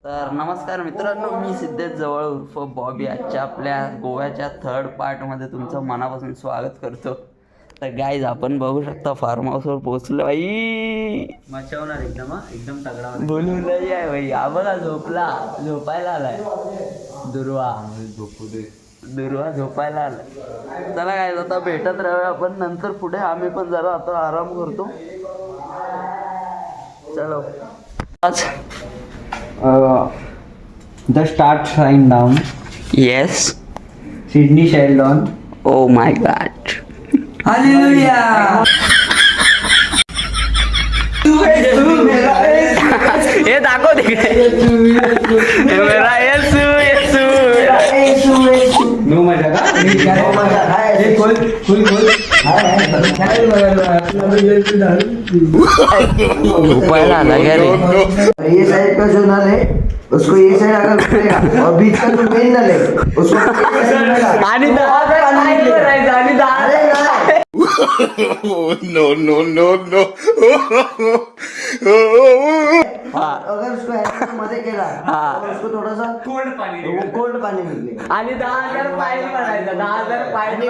तर नमस्कार मित्रांनो, मी सिद्धेश जवळ उर्फ बॉबी आजच्या आपल्या गोव्याच्या थर्ड पार्टमध्ये तुमचं मनापासून स्वागत करतो. तर गाईज आपण बघू शकता फार्म हाऊसवर पोहोचलो. बाई मचावणार एकदम तगडा बोलून नाही आहे भाई. हा बघा झोपायला आलाय दुर्वा. दुर्वा झोपायला आलाय. चला गाईज आता भेटत राहूया आपण नंतर पुढे. आम्ही पण जरा आता आराम करतो. चलो the start sign down. Yes. Sydney Sheldon. Oh my God. Hallelujah. हे दाखव तिकडे. मेरा येसू येसू. नो मजा का? झोपायला आला क्या रे? ये साइड का जो नल है उसको ये साइड अगर खुलेगा और बीच का जो मेन नल है उसको आणि अगर उसको ऐसे मध्ये केला और उसको थोडासा कोल्ड पाणी निघले आणि 10,000 पाणी भरायचं. 10,000 पाणी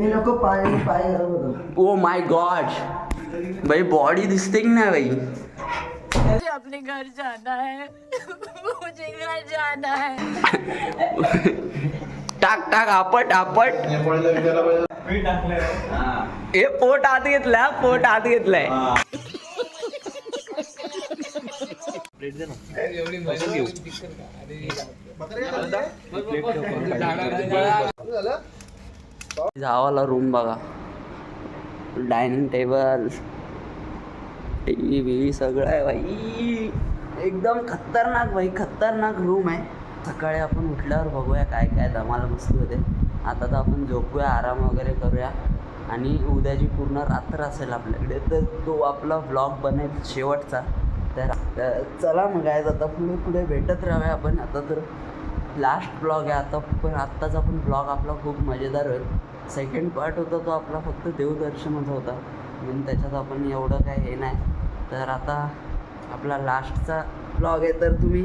हे नको पाणी पाय ओ माय गॉड भाई, बॉडी दिसते की नाही भाई? मुझे अपने घर जाना है. मुझे घर जाना है. टाक आपट. हे पोट आत घेतलंय. जावाला रूम बघा. डायनिंग टेबल, टीव्ही सगळं आहे भाई. एकदम खतरनाक रूम आहे. सकाळी आपण उठल्यावर बघूया काय धमाल मस्ती होते. आता तर आपण झोपूया, आराम वगैरे करूया आणि उद्याची पूर्ण रात्र असेल आपल्याकडे, तर तो आपला व्लॉग बनेल शेवटचा. तर चला मग काय, आता पुढे भेटत राहूया आपण. आता तर लास्ट ब्लॉग आहे आता, पण आत्ताच आपण ब्लॉग आपला खूप मजेदार होईल. सेकंड पार्ट होता तो आपला फक्त देवदर्शनाचा होता, म्हणून त्याच्यात आपण एवढं काय हे नाही. तर आता आपला लास्टचा ब्लॉग आहे, तर तुम्ही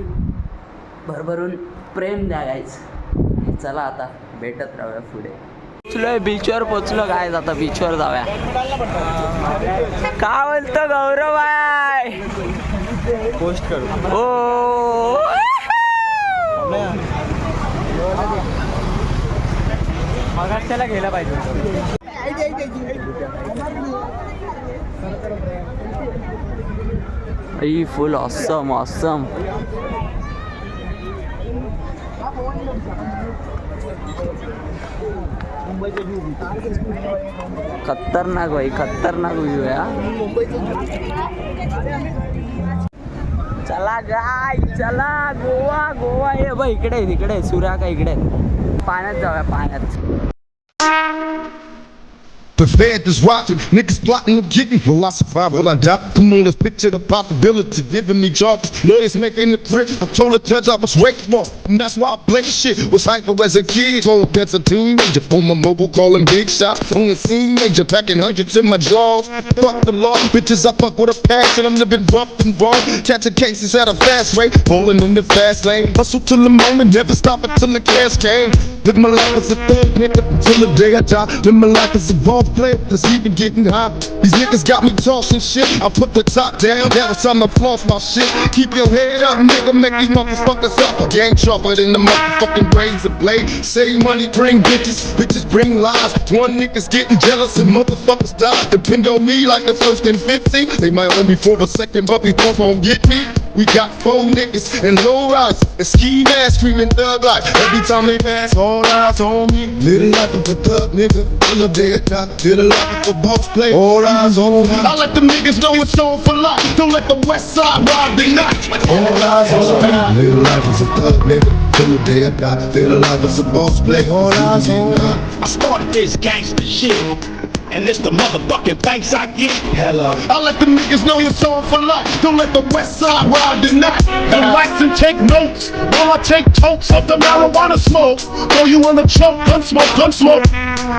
भरभरून प्रेम द्या गाईज. चला आता भेटत राहूया पुढे. पोचलोय बीचवर काय, आता बीचवर जाऊया. का बोलतो गौरव आहे? पोस्ट करू. ओ मग त्याला गेला पाहिजे. फुल ऑसम. खतरनाक व्ह्यू आहे. चला गाय, चला गोवा. ये बाई इकडे सूर्या का इकडे पाण्यात जाऊया, पाण्यात. The fed is watching, niggas plotting and getting philosophy. Will I die? Come on, let's picture the possibility. Giving me jobs, lawyers making it print. I told the judge I was wakeful, and that's why I blame shit. Was hyper as a kid, told that's a teenager. On my mobile calling big shots, on the scene major, packing hundreds in my jaws. Fuck the law, bitches I fuck with a passion. I'm living rough and raw, catching cases at a fast rate, pulling in the fast lane. Hustle till the moment, never stop until the cash came. Live my life as a thug nigga till the day I die. Live my life as a ball player, cause even getting high. These niggas got me tossing shit. I put the top down, now it's time to floss my shit. Keep your head up, nigga, make these motherfuckers up. Gang sharper than the motherfucking razor blade. Save money, bring bitches bring lies. One niggas getting jealous and motherfuckers die. Depend on me like the first and 15. They might own me for a second, but before gon' get me. We got 4 niggas and low rise and ski mask screaming thug life. Every time they pass, all eyes on me. Little life of a thug nigga, till the day I die. Little life of a boss play, all eyes on me. I let the niggas know it's on for life. Don't let the west side rob the night. All eyes on me. Little life is a thug nigga, till the day I die. Little life is a boss play, all eyes on me. I started this gangster shit, and it's the motherfucking thanks I get. Hello. I let the niggas know it's on for life. Don't let the west side ride the night. Relax and take notes while I take totes of the marijuana smoke. Throw you in the choke, gun smoke.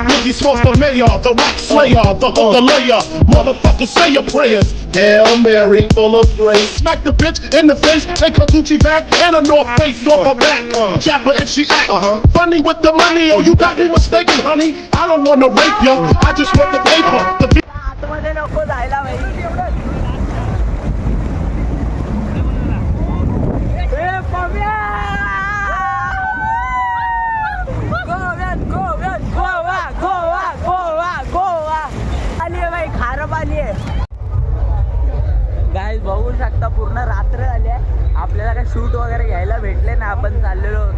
Biggie Smalls the mayor, the wax slayer, the hooker layer. Motherfuckers say your prayers. Hail Mary, full of grace. Smack the bitch in the face, take her Gucci back and a North Face off her back. Chapper if she act funny with the money. Oh, you got me mistaken, honey. I don't wanna rape you, I just want the paper. The आतमध्ये नको जायला भाई. ए, पम्या! गोव्यात, गोव्यात, गोवा, गोवा, गोवा, गोवा. आली आहे भाई, खारं पाणी आहे. गाईज बघू शकता पूर्ण रात्र झाली आहे. आपल्याला काय शूट वगैरे घ्यायला भेटले ना. आपण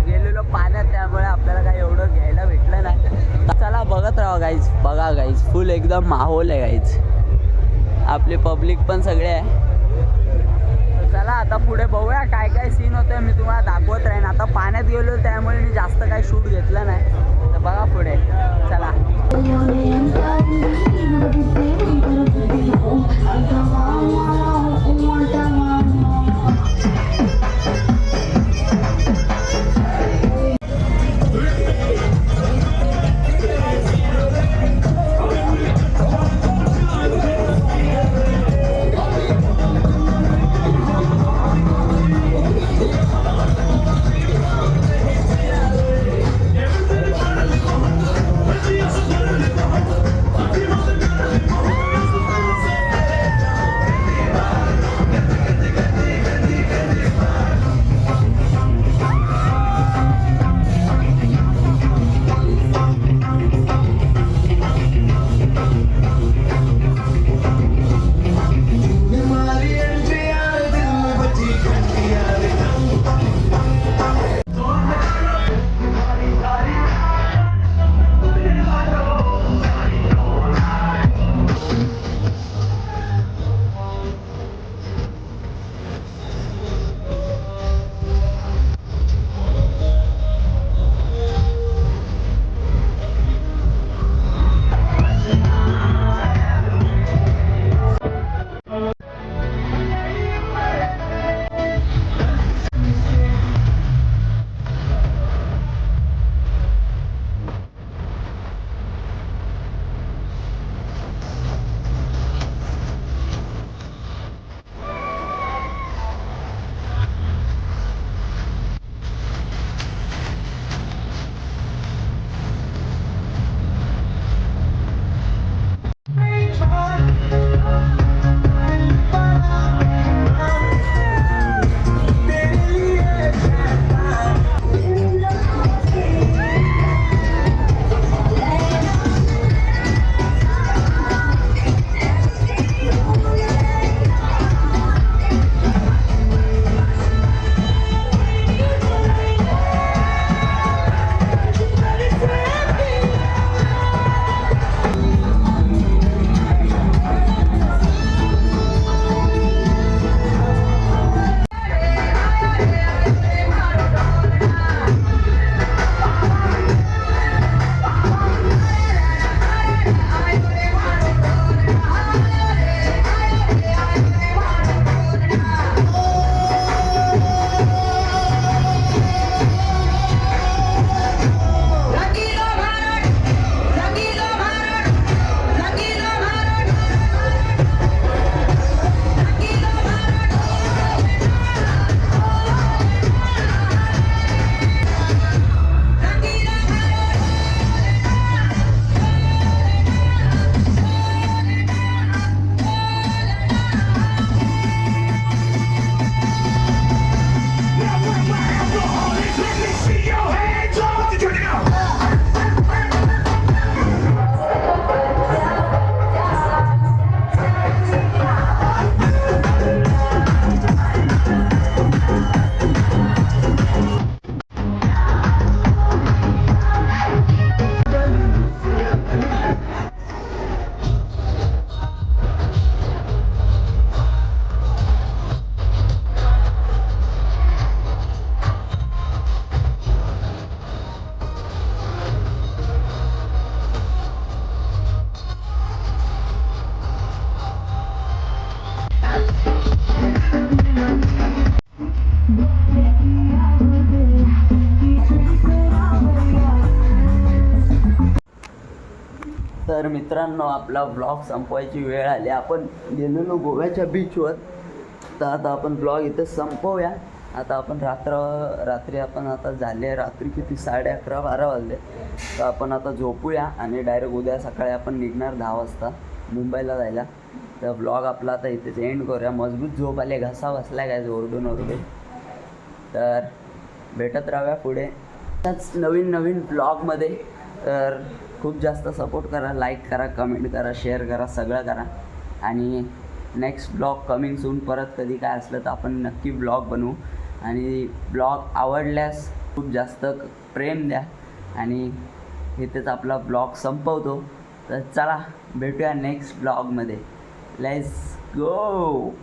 गेलेलो पाण्यात, त्यामुळे आपल्याला काय एवढं घ्यायला भेटलं नाही. चला बघत राहा गाईज. बघा गाईज, फुल एकदम माहोल आहे गाईज. आपले पब्लिक पण सगळे आहे. चला आता पुढे बघूया काय काय सीन होतोय. मी तुम्हाला दाखवत राहीन. आता पाण्यात गेलो त्यामुळे मी जास्त काही शूट घेतलं नाही. तर बघा पुढे. चला. मित्रांनो, आपला ब्लॉग संपवायची वेळ आली. आपण गेलेलो गोव्याच्या बीचवर, तर आता आपण ब्लॉग इथे संपवूया. आता आपण रात्री आपण आता झाले रात्री किती 11:30-12 वाजले. तर आपण आता झोपूया आणि डायरेक्ट उद्या सकाळी आपण निघणार 10 वाजता मुंबईला जायला. तर ब्लॉग आपला आता इथेच एंड करूया. मजबूत झोप आले, घसा बसला काय ओरडून. तर भेटत राहूया पुढे त्याच नवीन ब्लॉगमध्ये. तर खूप जास्त सपोर्ट करा, लाईक करा, कमेंट करा, शेअर करा, सगळं करा. आणि नेक्स्ट ब्लॉग कमिंग सून. परत कधी काय असलं तर आपण नक्की ब्लॉग बनवू. आणि ब्लॉग आवडल्यास खूप जास्त प्रेम द्या. आणि इथेच आपला ब्लॉग संपवतो. तर चला भेटूया नेक्स्ट ब्लॉगमध्ये. Let's go.